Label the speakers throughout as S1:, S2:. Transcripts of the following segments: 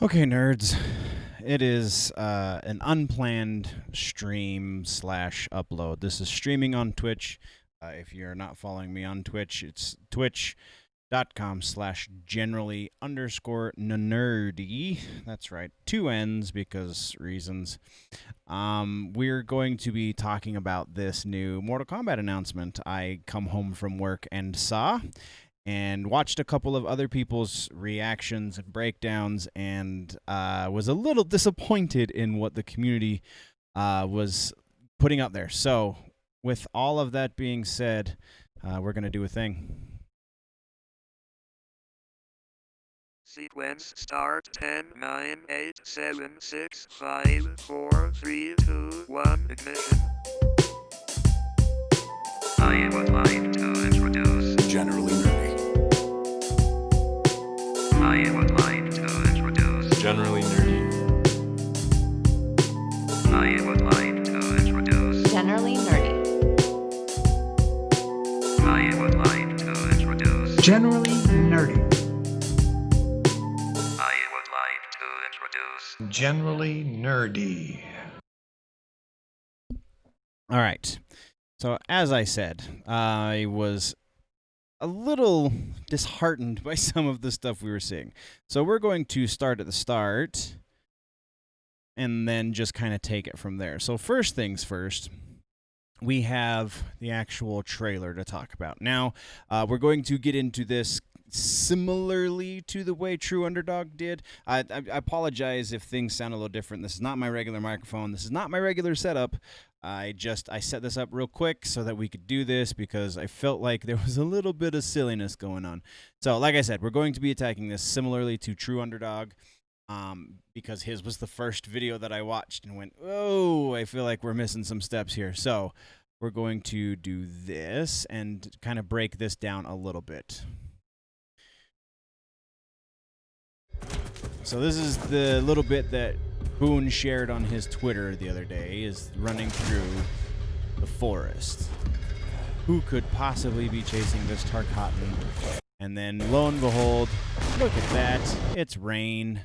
S1: Okay, nerds. It is an unplanned stream slash upload. This is streaming on Twitch. If you're not following me on Twitch, it's twitch.com/generally underscore nerdy. That's right. 2 N's because reasons. We're going to be talking about this new Mortal Kombat announcement I come home from work and saw, and watched a couple of other people's reactions and breakdowns, and was a little disappointed in what the community was putting up there. So, with all of that being said, we're going to do a thing.
S2: Sequence start 10, 9, 8, 7, 6, 5, 4, 3, 2, 1, ignition. I would like to introduce
S3: Generally nerdy.
S2: I would like to introduce
S3: Generally nerdy.
S2: I would like to introduce
S4: Generally nerdy.
S2: I would like to introduce
S5: Generally nerdy.
S2: I would like to introduce
S5: Generally nerdy.
S1: All right. So, as I said, I was a little disheartened by some of the stuff we were seeing. So, we're going to start at the start and then just kind of take it from there. So, first things first, we have the actual trailer to talk about. Now, we're going to get into this similarly to the way True Underdog did. I apologize if things sound a little different. This is not my regular microphone. This is not my regular setup. I set this up real quick so that we could do this because I felt like there was a little bit of silliness going on. So, like I said, we're going to be attacking this similarly to True Underdog, because his was the first video that I watched and went, oh, I feel like we're missing some steps here. So, we're going to do this and kind of break this down a little bit. So this is the little bit that Boone shared on his Twitter the other day, is running through the forest. Who could possibly be chasing this Tarkatan? And then, lo and behold, look at that. It's rain.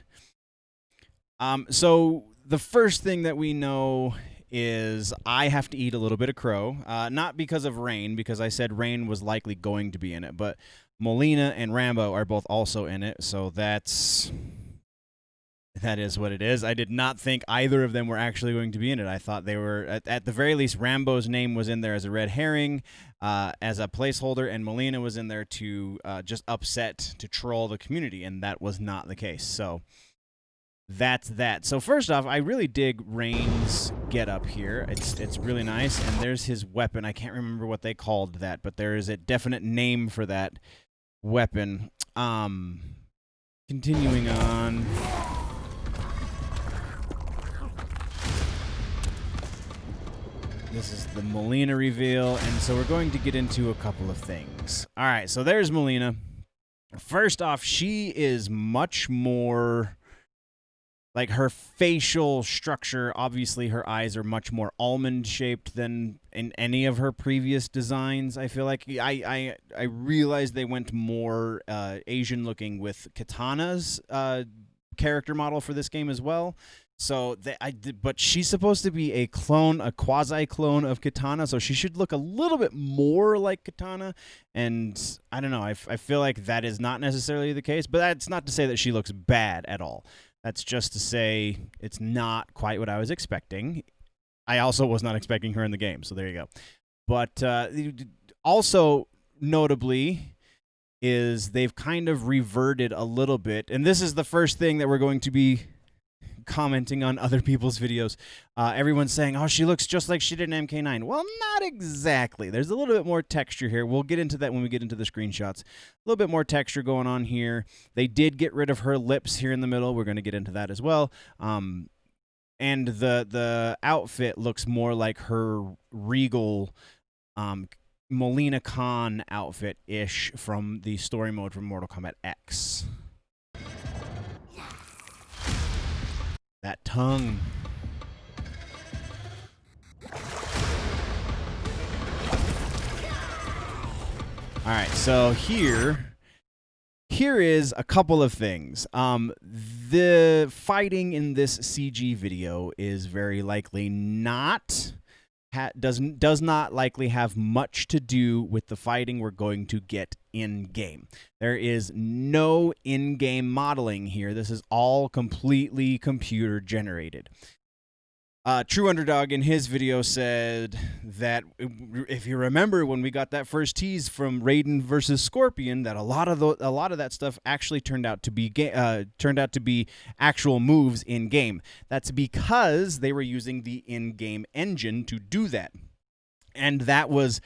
S1: So the first thing that we know is I have to eat a little bit of crow. Not because of rain, because I said rain was likely going to be in it, but Mileena and Rambo are both also in it, so that is what it is. I did not think either of them were actually going to be in it. I thought they were, at the very least, Rambo's name was in there as a red herring, as a placeholder, and Mileena was in there to just upset, to troll the community, and that was not the case. So that's that. So first off, I really dig Rain's get up here. It's really nice, and there's his weapon. I can't remember what they called that, but there is a definite name for that weapon. Continuing on. This is the Mileena reveal, and so we're going to get into a couple of things. All right, so there's Mileena. First off, she is much more, like, her facial structure, obviously her eyes are much more almond-shaped than in any of her previous designs. I feel like I realized they went more Asian-looking with Katana's character model for this game as well. So but she's supposed to be a clone, a quasi-clone of Katana, so she should look a little bit more like Katana. And I don't know, I feel like that is not necessarily the case, but that's not to say that she looks bad at all. That's just to say it's not quite what I was expecting. I also was not expecting her in the game, so there you go. But also notably is they've kind of reverted a little bit, and this is the first thing that we're going to be commenting on other people's videos. Everyone's saying, oh, she looks just like she did in MK9. Well, not exactly. There's a little bit more texture here. We'll get into that when we get into the screenshots. A little bit more texture going on here. They did get rid of her lips here in the middle. We're going to get into that as well. And the outfit looks more like her regal Mileena Khan outfit-ish from the story mode from Mortal Kombat X. That tongue. All right, so here here is a couple of things. The fighting in this CG video is very likely not does not likely have much to do with the fighting we're going to get in game. There is no in-game modeling here. This is all completely computer generated. True Underdog in his video said that if you remember when we got that first tease from Raiden versus Scorpion, that a lot of that stuff actually turned out to be actual moves in game. That's because they were using the in-game engine to do that, and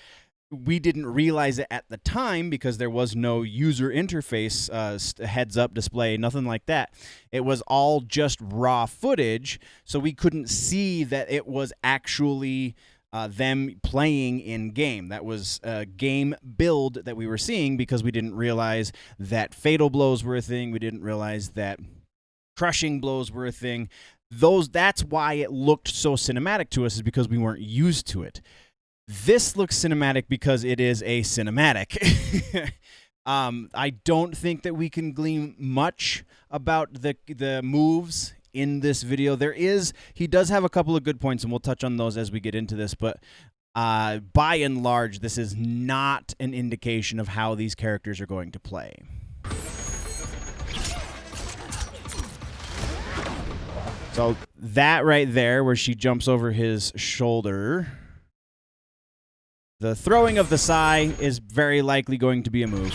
S1: we didn't realize it at the time because there was no user interface, heads-up display, nothing like that. It was all just raw footage, so we couldn't see that it was actually them playing in-game. That was a game build that we were seeing because we didn't realize that fatal blows were a thing. We didn't realize that crushing blows were a thing. That's why it looked so cinematic to us, is because we weren't used to it. This looks cinematic because it is a cinematic. I don't think that we can glean much about the moves in this video. He does have a couple of good points, and we'll touch on those as we get into this, but by and large, this is not an indication of how these characters are going to play. So that right there, where she jumps over his shoulder, the throwing of the sai is very likely going to be a move.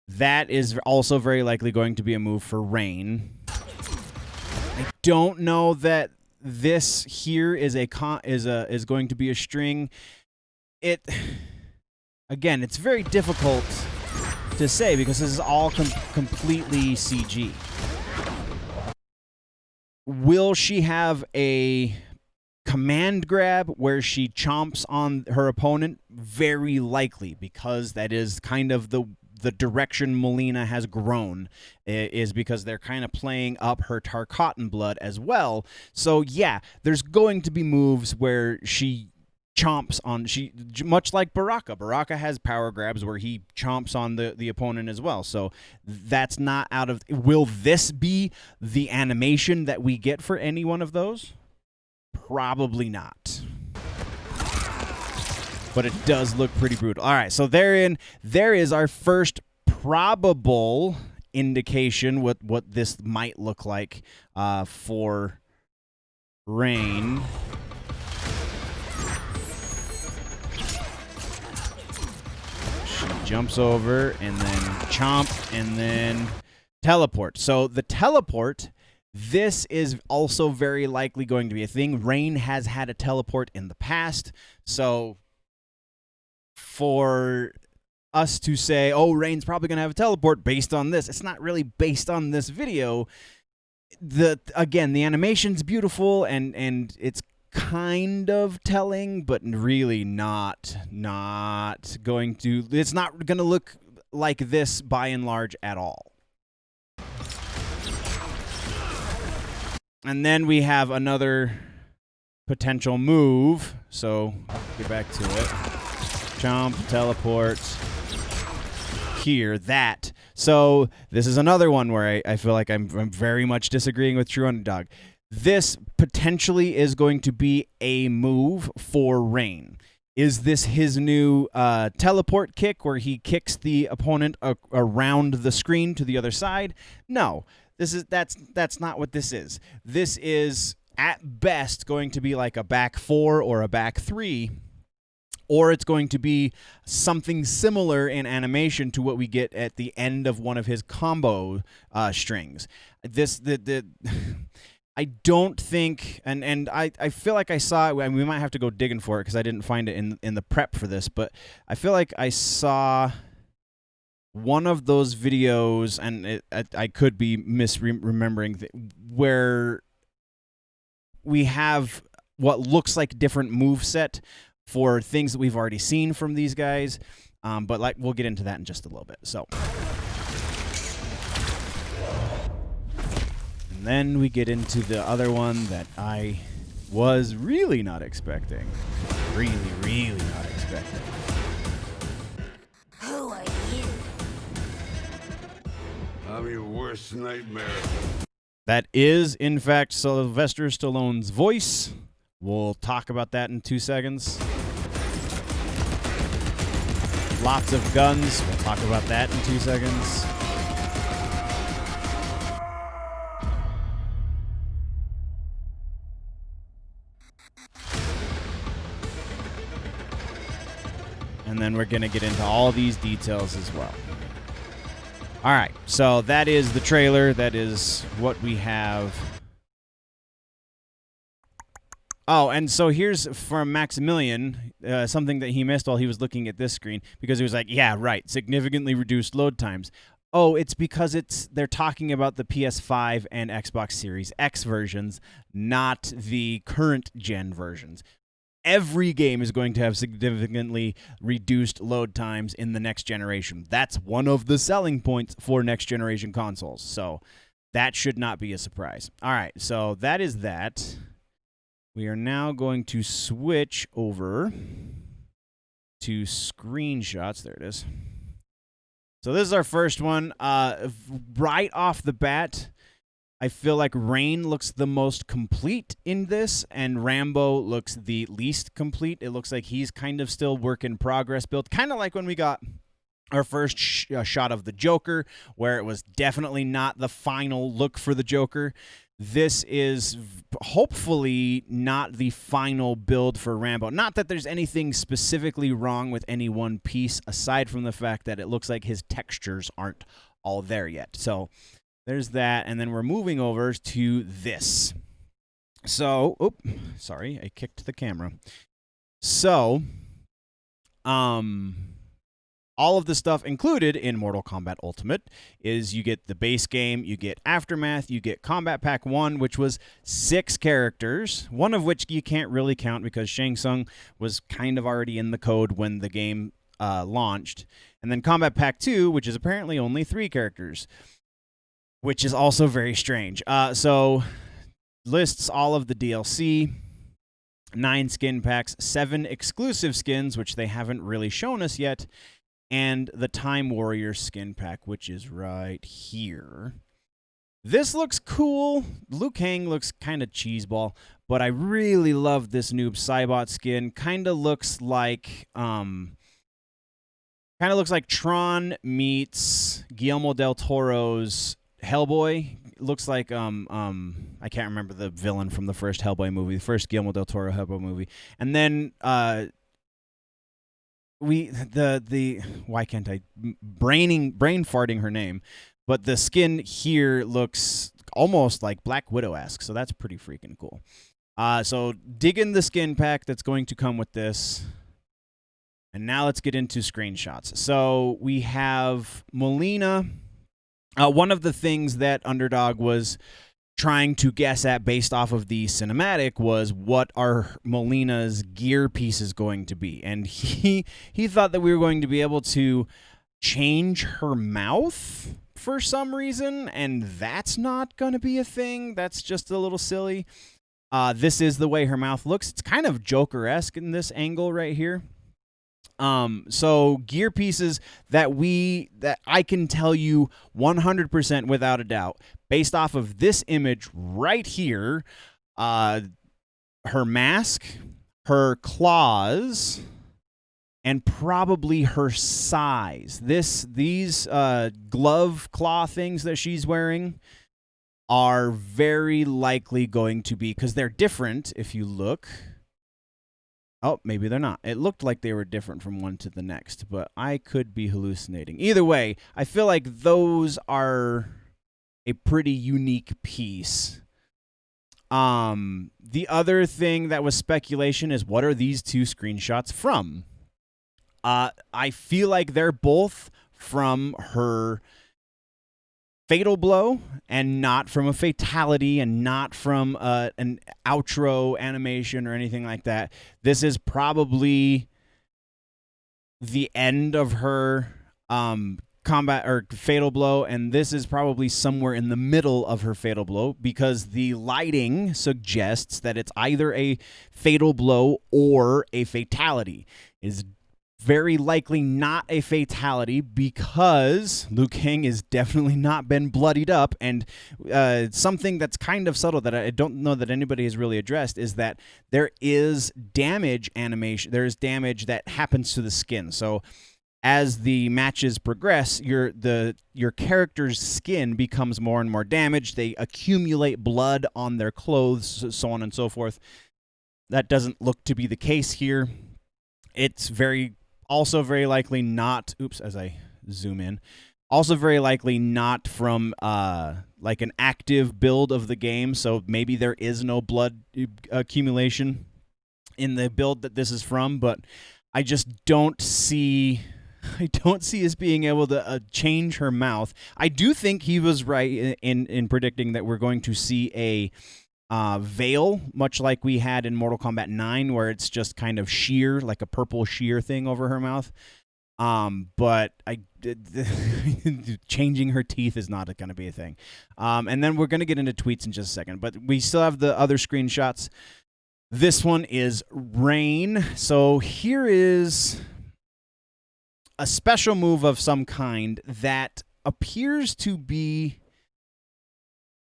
S1: That is also very likely going to be a move for Rain. I don't know that this here is going to be a string. Again, it's very difficult to say because this is all completely CG. Will she have a command grab where she chomps on her opponent? Very likely, because that is kind of the direction Mileena has grown, is because they're kind of playing up her Tarkatan blood as well. So yeah, there's going to be moves where she chomps on, much like Baraka. Baraka has power grabs where he chomps on the opponent as well. So that's not out of... Will this be the animation that we get for any one of those? Probably not. But it does look pretty brutal. All right, so there is our first probable indication what this might look like for Rain. She jumps over and then chomp and then teleport. So the teleport... This is also very likely going to be a thing. Rain has had a teleport in the past, so for us to say, oh, Rain's probably going to have a teleport based on this, it's not really based on this video. Again, the animation's beautiful, and it's kind of telling, but really not going to... It's not going to look like this by and large at all. And then we have another potential move. So get back to it. Chomp, teleport. Here, that. So this is another one where I feel like I'm very much disagreeing with True Underdog. This potentially is going to be a move for Rain. Is this his new teleport kick where he kicks the opponent around the screen to the other side? No. That's not what this is. This is at best going to be like a back 4 or a back 3, or it's going to be something similar in animation to what we get at the end of one of his combo strings. I don't think, and I feel like I saw it, and we might have to go digging for it because I didn't find it in the prep for this, but I feel like I saw one of those videos, and I could be misremembering, where we have what looks like different moveset for things that we've already seen from these guys, but we'll get into that in just a little bit. So, and then we get into the other one that I was really not expecting. Really not expecting.
S3: Who are you? I'm your worst nightmare.
S1: That is, in fact, Sylvester Stallone's voice. We'll talk about that in 2 seconds. Lots of guns. We'll talk about that in 2 seconds. And then we're going to get into all these details as well. All right, so that is the trailer. That is what we have. Oh, and so here's from Maximilian, something that he missed while he was looking at this screen, because he was like, yeah, right, significantly reduced load times. Oh, it's because they're talking about the PS5 and Xbox Series X versions, not the current gen versions. Every game is going to have significantly reduced load times in the next generation. That's one of the selling points for next generation consoles. So that should not be a surprise. All right, so that is that. We are now going to switch over to screenshots. There it is. So this is our first one. Right off the bat, I feel like Rain looks the most complete in this, and Rambo looks the least complete. It looks like he's kind of still work in progress build, kind of like when we got our first shot of the Joker, where it was definitely not the final look for the Joker. This is hopefully not the final build for Rambo. Not that there's anything specifically wrong with any one piece, aside from the fact that it looks like his textures aren't all there yet. So there's that, and then we're moving over to this. So, sorry, I kicked the camera. So, all of the stuff included in Mortal Kombat Ultimate is you get the base game, you get Aftermath, you get Combat Pack 1, which was 6 characters, one of which you can't really count because Shang Tsung was kind of already in the code when the game launched. And then Combat Pack 2, which is apparently only 3 characters, which is also very strange. So lists all of the DLC, 9 skin packs, 7 exclusive skins, which they haven't really shown us yet, and the Time Warrior skin pack, which is right here. This looks cool. Liu Kang looks kind of cheeseball, but I really love this Noob Saibot skin. Kind of looks like Tron meets Guillermo del Toro's Hellboy. It looks like I can't remember the villain from the first Hellboy movie, the first Guillermo del Toro Hellboy movie. And then why can't I brain farting her name? But the skin here looks almost like Black Widow-esque, so that's pretty freaking cool. So dig in the skin pack that's going to come with this. And now let's get into screenshots. So we have Mileena. One of the things that Underdog was trying to guess at based off of the cinematic was what are Mileena's gear pieces going to be. And he thought that we were going to be able to change her mouth for some reason, and that's not going to be a thing. That's just a little silly. This is the way her mouth looks. It's kind of Joker-esque in this angle right here. So gear pieces that I can tell you 100% without a doubt, based off of this image right here, her mask, her claws, and probably her size. These glove claw things that she's wearing are very likely going to be, because they're different if you look. Oh, maybe they're not. It looked like they were different from one to the next, but I could be hallucinating. Either way, I feel like those are a pretty unique piece. The other thing that was speculation is, what are these 2 screenshots from? I feel like they're both from her fatal blow and not from a fatality and not from an outro animation or anything like that. This is probably the end of her combat or fatal blow, and this is probably somewhere in the middle of her fatal blow, because the lighting suggests that it's either a fatal blow or a fatality. It's very likely not a fatality because Liu Kang has definitely not been bloodied up. And something that's kind of subtle that I don't know that anybody has really addressed is that there is damage animation. There is damage that happens to the skin. So as the matches progress, your character's skin becomes more and more damaged. They accumulate blood on their clothes, so on and so forth. That doesn't look to be the case here. It's also very likely not, as I zoom in, also very likely not from like an active build of the game, so maybe there is no blood accumulation in the build that this is from, but I just don't see us being able to change her mouth. I do think he was right in predicting that we're going to see a veil, much like we had in Mortal Kombat 9, where it's just kind of sheer, like a purple sheer thing over her mouth. But changing her teeth is not going to be a thing. And then we're going to get into tweets in just a second. But we still have the other screenshots. This one is Rain. So here is a special move of some kind that appears to be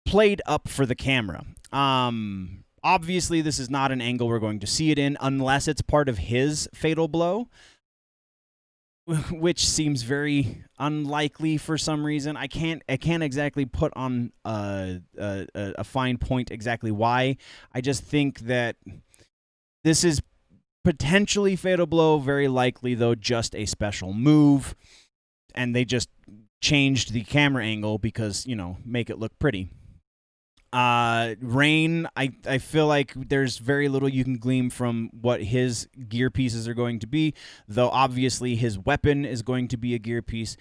S1: played up for the camera. Obviously, this is not an angle we're going to see it in unless it's part of his fatal blow, which seems very unlikely for some reason. I can't exactly put on a fine point exactly why. I just think that this is potentially fatal blow, very likely though just a special move, and they just changed the camera angle because, make it look pretty. Rain, I feel like there's very little you can glean from what his gear pieces are going to be, though obviously his weapon is going to be a gear piece,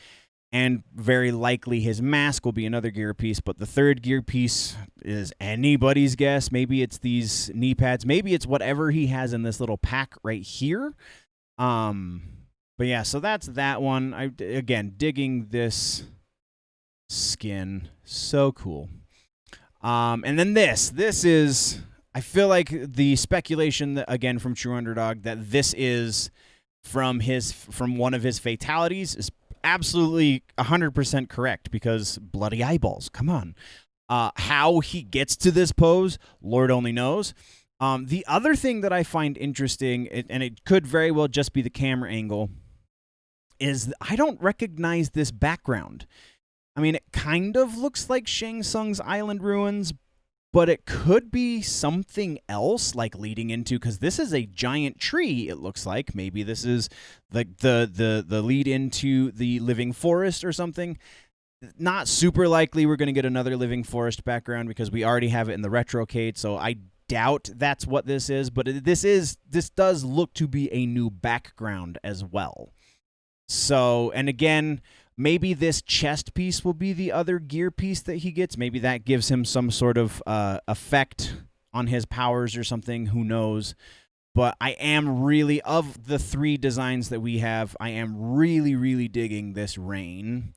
S1: and very likely his mask will be another gear piece, but the third gear piece is anybody's guess. Maybe it's these knee pads, maybe it's whatever he has in this little pack right here. But yeah, so that's that one. Again, digging this skin, so cool. And then this is, I feel like the speculation that, again, from True Underdog, that this is from one of his fatalities is absolutely 100% correct, because bloody eyeballs, come on. How he gets to this pose, Lord only knows. The other thing that I find interesting, and it could very well just be the camera angle, is I don't recognize this background. I mean, it kind of looks like Shang Tsung's island ruins, but it could be something else, like leading into, because this is a giant tree, it looks like. Maybe this is like the lead into the living forest or something. Not super likely we're going to get another living forest background because we already have it in the retrocade, so I doubt that's what this is, but this does look to be a new background as well. So, and again, maybe this chest piece will be the other gear piece that he gets. Maybe that gives him some sort of effect on his powers or something. Who knows? But I am really, of the three designs that we have, I am really, really digging this Rain.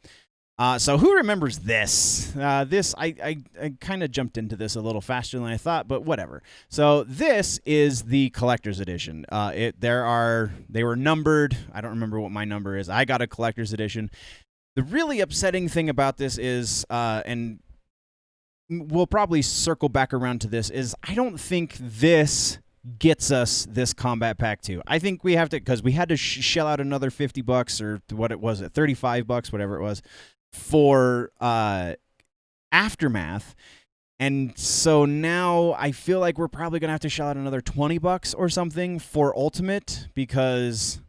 S1: So who remembers this? I kind of jumped into this a little faster than I thought, but whatever. So this is the collector's edition. They were numbered. I don't remember what my number is. I got a collector's edition. The really upsetting thing about this is, and we'll probably circle back around to this, is I don't think this gets us this combat pack 2. I think we have to, because we had to shell out another $50 or what it was, $35, whatever it was, for Aftermath. And so now I feel like we're probably going to have to shell out another $20 or something for Ultimate, because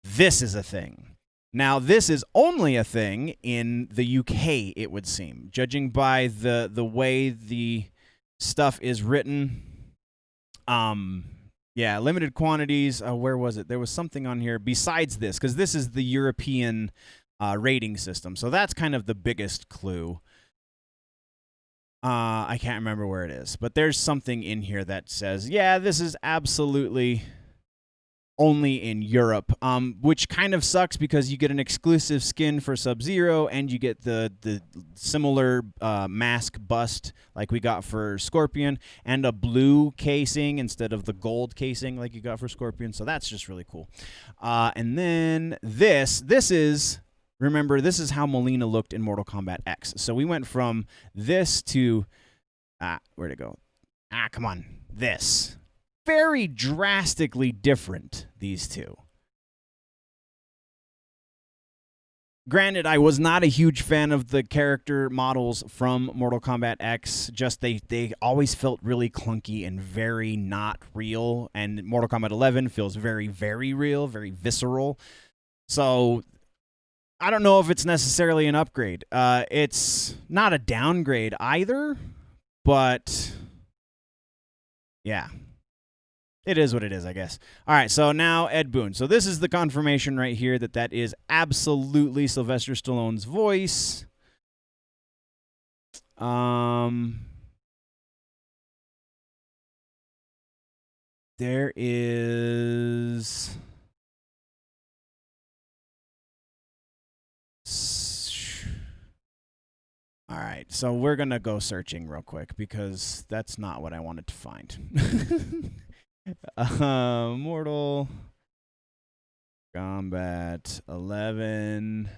S1: this is a thing. Now, this is only a thing in the UK, it would seem, judging by the way the stuff is written. Yeah, limited quantities. Where was it? There was something on here besides this, because this is the European rating system. So that's kind of the biggest clue. I can't remember where it is, but there's something in here that says, yeah, this is absolutely only in Europe, which kind of sucks because you get an exclusive skin for Sub-Zero and you get the similar mask bust like we got for Scorpion and a blue casing instead of the gold casing like you got for Scorpion. So that's just really cool. And then this is, remember, this is how Mileena looked in Mortal Kombat X. So we went from this to, where'd it go? Come on, this. Very drastically different, these two. Granted, I was not a huge fan of the character models from Mortal Kombat X. Just they always felt really clunky and very not real. And Mortal Kombat 11 feels very, very real, very visceral. So I don't know if it's necessarily an upgrade. It's not a downgrade either, but yeah. It is what it is, I guess. All right, so now Ed Boon. So this is the confirmation right here that is absolutely Sylvester Stallone's voice. There is... All right, so we're going to go searching real quick because that's not what I wanted to find. Mortal Kombat 11,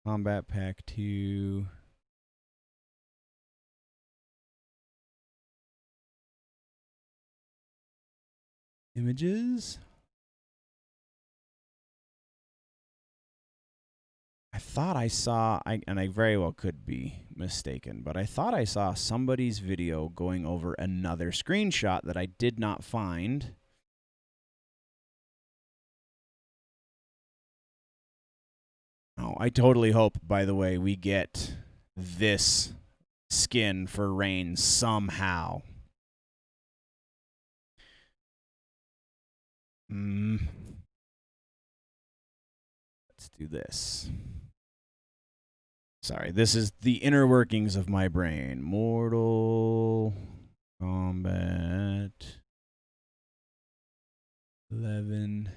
S1: Combat Pack 2. Images. I thought I saw, and I very well could be mistaken, but I thought I saw somebody's video going over another screenshot that I did not find. Oh, I totally hope, by the way, we get this skin for Rain somehow. Let's do this. Sorry, this is the inner workings of my brain. Mortal Kombat 11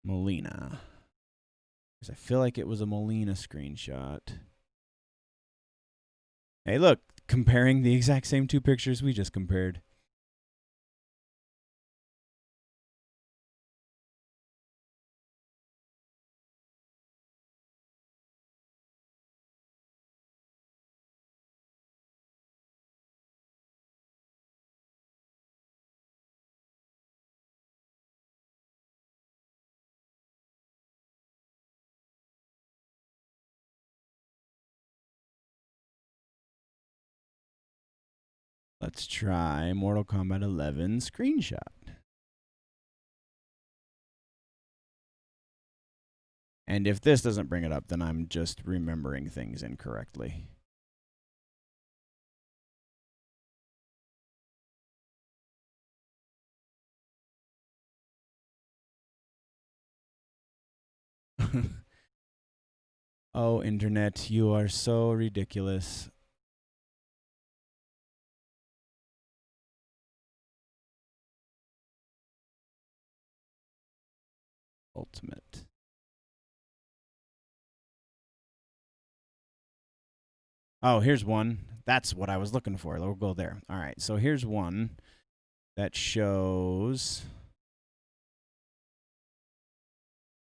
S1: Mileena. Because I feel like it was a Mileena screenshot. Hey, look, comparing the exact same two pictures we just compared. Let's try Mortal Kombat 11 screenshot. And if this doesn't bring it up, then I'm just remembering things incorrectly. Oh, internet, you are so ridiculous. Ultimate. Oh, here's one. That's what I was looking for. We'll go there. All right, so here's one that shows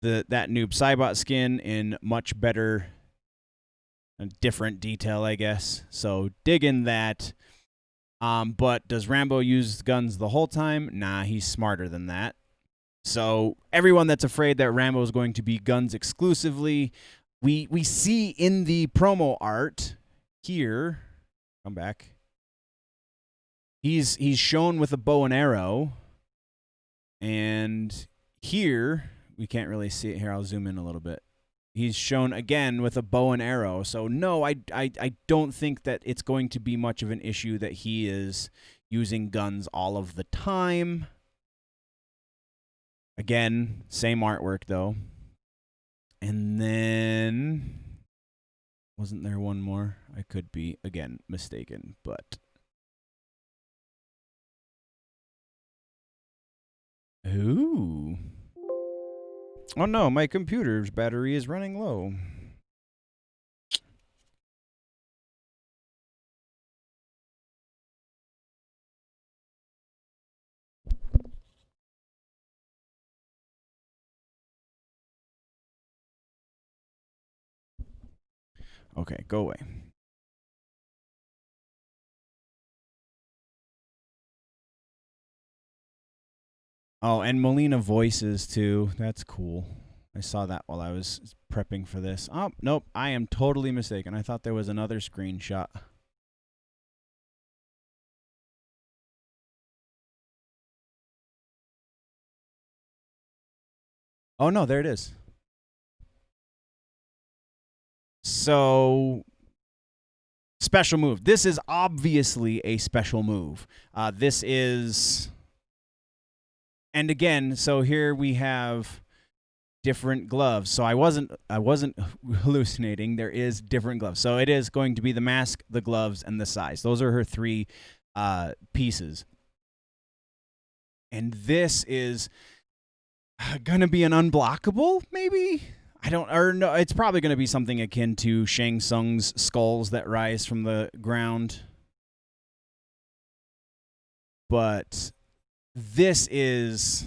S1: that Noob Saibot skin in much better, different detail, I guess. So digging that. But does Rambo use guns the whole time? Nah, he's smarter than that. So everyone that's afraid that Rambo is going to be guns exclusively, we see in the promo art here. Come back. He's shown with a bow and arrow, and here we can't really see it. Here, I'll zoom in a little bit. He's shown again with a bow and arrow. So no, I don't think that it's going to be much of an issue that he is using guns all of the time. Again, same artwork though. And then wasn't there one more? I could be again mistaken, but Ooh. Oh no, my computer's battery is running low. Okay, go away. Oh, and Mileena voices too. That's cool. I saw that while I was prepping for this. Oh, nope. I am totally mistaken. I thought there was another screenshot. Oh, no, there it is. So, special move. This is obviously a special move. This is... And again, so here we have different gloves. So I wasn't hallucinating. There is different gloves. So it is going to be the mask, the gloves, and the size. Those are her three pieces. And this is gonna be an unblockable, maybe? I don't, or no, it's probably gonna be something akin to Shang Tsung's skulls that rise from the ground. But this is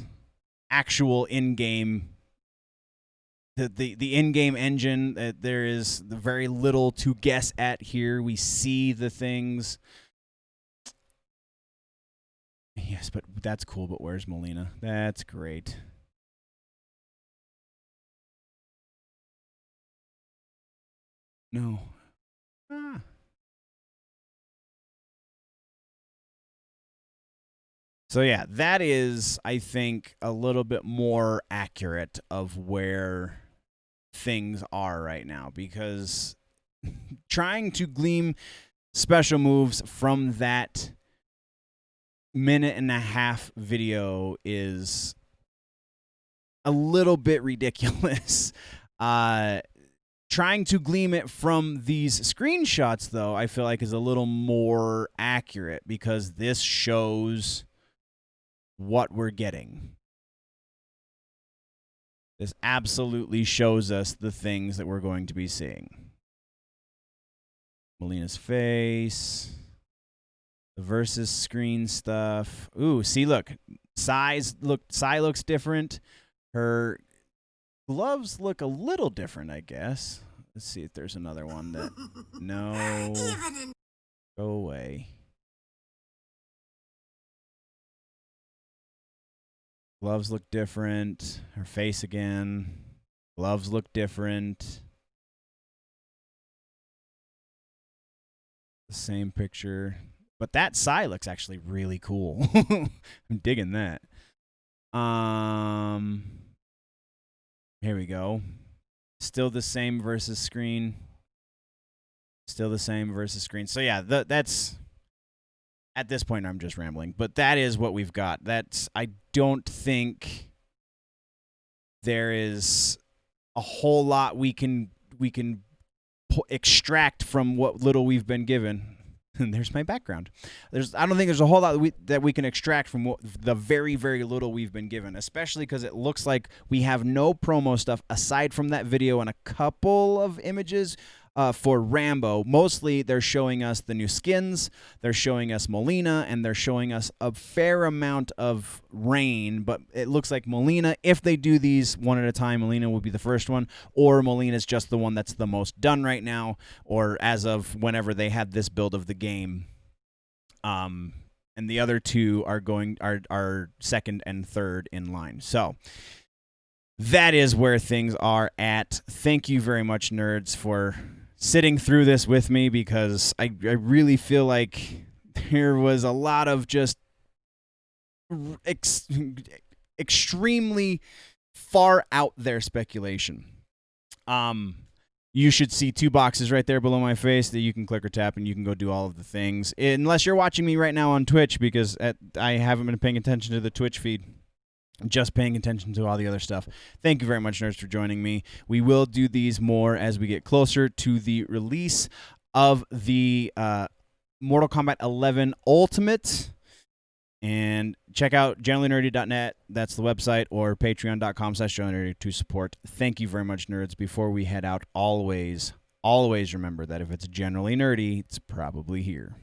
S1: actual in-game. The in-game engine. There is very little to guess at here. We see the things. Yes, but that's cool. But where's Mileena? That's great. No. Ah. So yeah, that is, I think, a little bit more accurate of where things are right now, because trying to gleam special moves from that minute and a half video is a little bit ridiculous. Trying to gleam it from these screenshots, though, I feel like is a little more accurate, because this shows what we're getting. This absolutely shows us the things that we're going to be seeing. Mileena's face, the versus screen stuff. Ooh, see, look, Sai looks different. Her gloves look a little different, I guess. Let's see if there's another one that. No. Go away. Gloves look different. Her face again. Gloves look different. The same picture. But that Sai looks actually really cool. I'm digging that. Here we go. Still the same versus screen. Still the same versus screen. So yeah, that's... At this point, I'm just rambling, but that is what we've got. I don't think there is a whole lot we can extract from what little we've been given. And there's my background. I don't think there's a whole lot that we can extract from the very, very little we've been given, especially because it looks like we have no promo stuff aside from that video and a couple of images for Rambo. Mostly they're showing us the new skins, they're showing us Mileena, and they're showing us a fair amount of Rain, but it looks like Mileena, if they do these one at a time, Mileena will be the first one, or Mileena is just the one that's the most done right now, or as of whenever they had this build of the game. And the other two are second and third in line. So that is where things are at. Thank you very much, nerds, for sitting through this with me, because I really feel like there was a lot of just extremely far out there speculation. You should see two boxes right there below my face that you can click or tap, and you can go do all of the things. Unless you're watching me right now on Twitch, because I haven't been paying attention to the Twitch feed. Just paying attention to all the other stuff. Thank you very much, nerds, for joining me. We will do these more as we get closer to the release of the Mortal Kombat 11 Ultimate. And check out generallynerdy.net. That's the website, or patreon.com/generallynerdy to support. Thank you very much, nerds. Before we head out, always remember that if it's generally nerdy, it's probably here.